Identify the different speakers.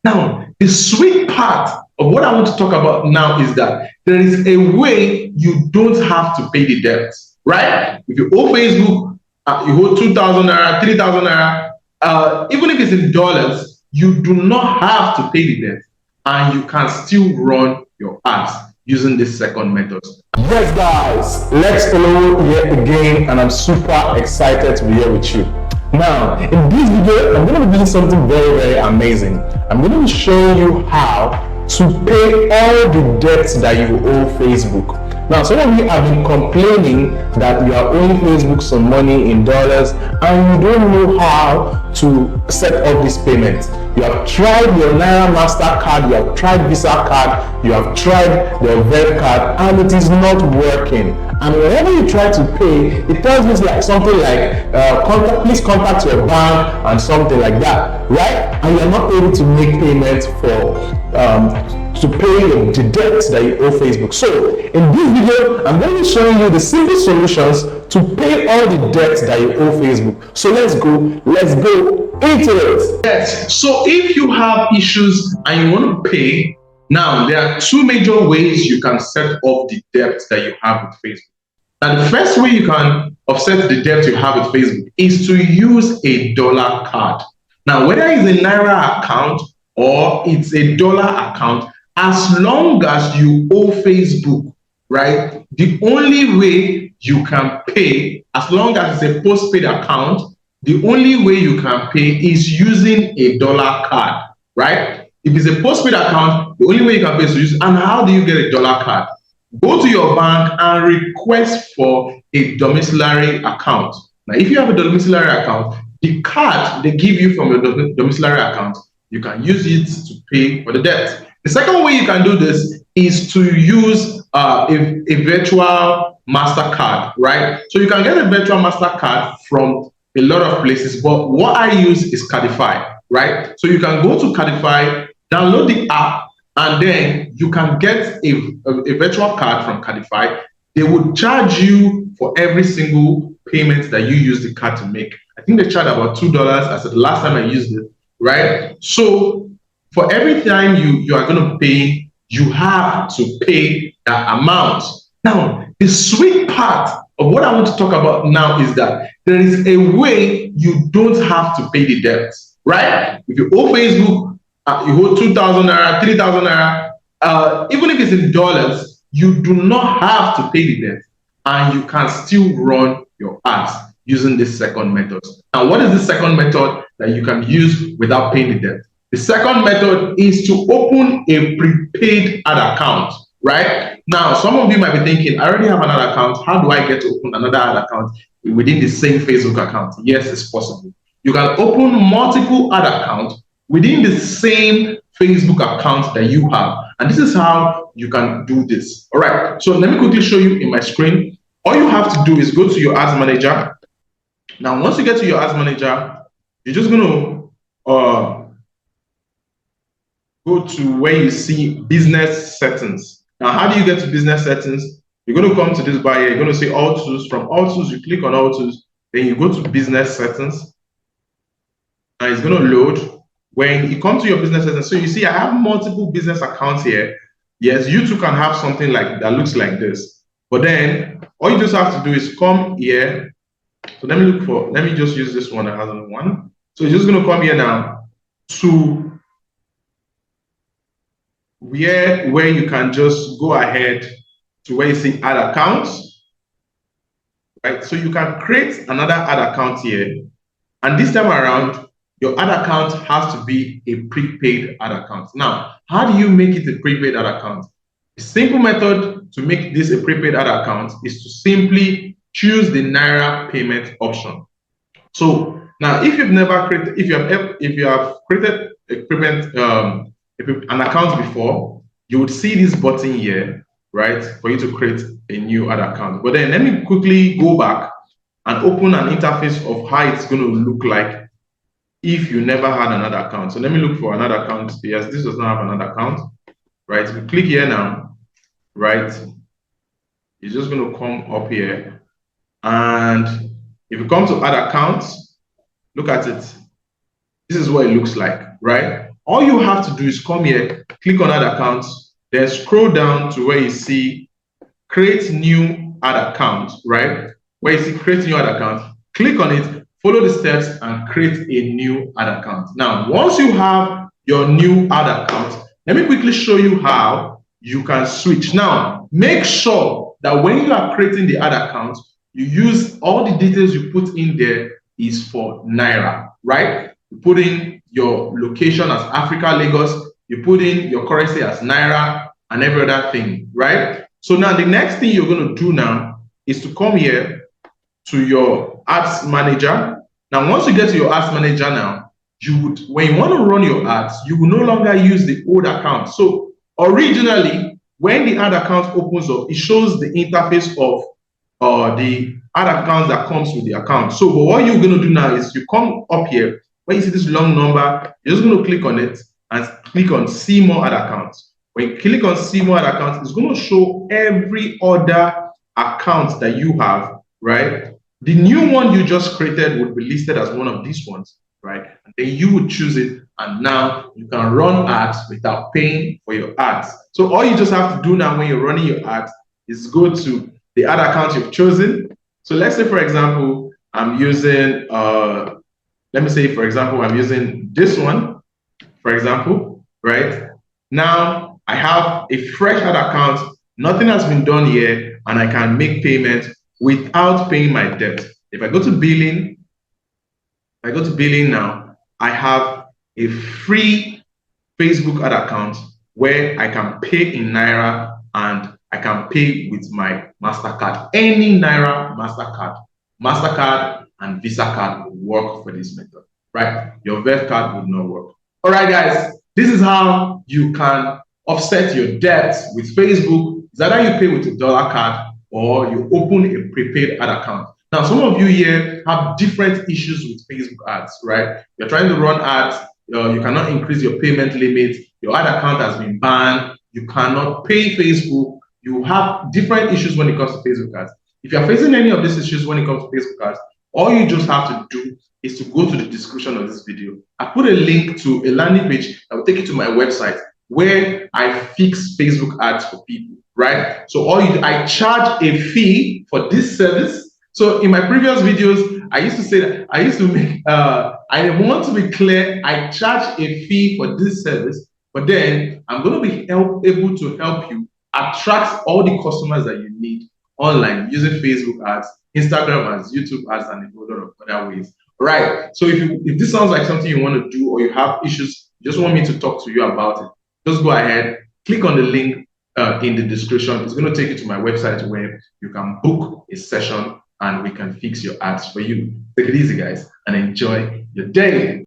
Speaker 1: Now, the sweet part of what I want to talk about now is that there is a way you don't have to pay the debt, right? If you owe Facebook, you owe 2,000 naira, 3,000 naira, even if it's in dollars, you do not have to pay the debt and you can still run your ads using this second method.
Speaker 2: Yes, guys, let's follow here again, and I'm super excited to be here with you. Now, in this video, I'm going to be doing something very, very amazing. I'm going to be showing you how to pay all the debts that you owe Facebook. Now, some of you have been complaining that you are owing Facebook some money in dollars and you don't know how to set up this payment. You have tried your Naira MasterCard, you have tried Visa card, you have tried the Verve card, and it is not working. And whenever you try to pay, it tells you like something like please contact your bank and something like that, right? And you're not able to make payments for to pay the debts that you owe Facebook. So in this video, I'm going to be showing you the simple solutions to pay all the debts that you owe Facebook. So let's go into it.
Speaker 1: Yes. So if you have issues and you want to pay, now there are two major ways you can set off the debt that you have with Facebook. Now the first way you can offset the debt you have with Facebook is to use a dollar card. Now whether it's a Naira account or it's a dollar account, as long as you owe Facebook, right, the only way you can pay, as long as it's a postpaid account, the only way you can pay is using a dollar card, right? If it's a postpaid account, the only way you can pay is to use. And how do you get a dollar card? Go to your bank and request for a domiciliary account. Now, if you have a domiciliary account, the card they give you from your domiciliary account, you can use it to pay for the debt. The second way you can do this is to use a virtual MasterCard, right? So you can get a virtual MasterCard from a lot of places, but what I use is Cardify, right? So you can go to Cardify, download the app, and then you can get a virtual card from Cardify. They would charge you for every single payment that you use the card to make. I think they charge about $2 as the last time I used it, right? So for every time you are going to pay, you have to pay that amount. Now, the sweet part of what I want to talk about now is that there is a way you don't have to pay the debt, right? If you owe Facebook, you owe 2,000 naira, 3,000 naira, even if it's in dollars, you do not have to pay the debt and you can still run your ads using this second method. Now, what is the second method that you can use without paying the debt? The second method is to open a prepaid ad account, right? Now, some of you might be thinking, I already have another account. How do I get to open another ad account within the same Facebook account? Yes, it's possible. You can open multiple ad accounts within the same Facebook account that you have. And this is how you can do this. All right. So let me quickly show you in my screen. All you have to do is go to your ads manager. Now, once you get to your ads manager, you're just going to go to where you see business settings. Now, how do you get to business settings? You're going to come to this bar here. You're going to say all tools. From all tools, you click on all tools. Then you go to business settings. And it's going to load. When you come to your business settings, so you see I have multiple business accounts here. Yes, you too can have something like that looks like this. But then all you just have to do is come here. So let me just use this one that has one. So you're just going to come here now to where you can just go ahead to where you see add accounts, right? So you can create another ad account here, and this time around your ad account has to be a prepaid ad account. Now, how do you make it a prepaid ad account? A simple method to make this a prepaid ad account is to simply choose the Naira payment option. So now, if you've never created, if you have created a payment an account before, you would see this button here, right, for you to create a new ad account. But then let me quickly go back and open an interface of how it's going to look like if you never had another account. So let me look for another account. Yes, this does not have another account, right? We click here now, right? It's just going to come up here. And if you come to add accounts, look at it. This is what it looks like, right? all you have to do is come here, click on add account, then scroll down to where you see create new ad account, right? Where you see create new ad account, click on it, follow the steps and create a new ad account. Now, once you have your new ad account, let me quickly show you how you can switch. Now, make sure that when you are creating the ad account, you use all the details you put in there is for Naira, right? You put in your location as Africa, Lagos, you put in your currency as Naira and every other thing, right? So now the next thing you're going to do now is to come here to your ads manager. Now, once you get to your ads manager now, you would, when you want to run your ads, you will no longer use the old account. So originally, when the ad account opens up, it shows the interface of the ad account that comes with the account. So but what you're going to do now is you come up here, when you see this long number, you're just going to click on it and click on see more ad accounts. When you click on see more ad accounts, it's going to show every other account that you have, right? The new one you just created would be listed as one of these ones, right? And then you would choose it, and now you can run ads without paying for your ads. So all you just have to do now when you're running your ads is go to the ad account you've chosen. So let's say, for example, I'm using, let me say, for example, I'm using this one, for example, right? Now I have a fresh ad account, nothing has been done here, and I can make payments without paying my debt. If I go to billing, now, I have a free Facebook ad account where I can pay in Naira and I can pay with my MasterCard. Any Naira MasterCard and Visa card will work for this method, right? Your vet card would not work. All right, guys, this is how you can offset your debts with Facebook. Is either you pay with a dollar card or you open a prepaid ad account. Now, some of you here have different issues with Facebook ads, right? You're trying to run ads, you cannot increase your payment limit, your ad account has been banned, you cannot pay Facebook, you have different issues when it comes to Facebook ads. If you're facing any of these issues when it comes to Facebook ads, all you just have to do is to go to the description of this video. I put a link to a landing page that will take you to my website where I fix Facebook ads for people, right? So I charge a fee for this service. So in my previous videos, I used to say that I used to make, I want to be clear, I charge a fee for this service, but then I'm going to be able to help you attract all the customers that you need online using Facebook ads, Instagram ads, YouTube ads, and a lot of other ways. Right. So if this sounds like something you want to do or you have issues, you just want me to talk to you about it, just go ahead, click on the link in the description. It's going to take you to my website where you can book a session and we can fix your ads for you. Take it easy, guys, and enjoy your day.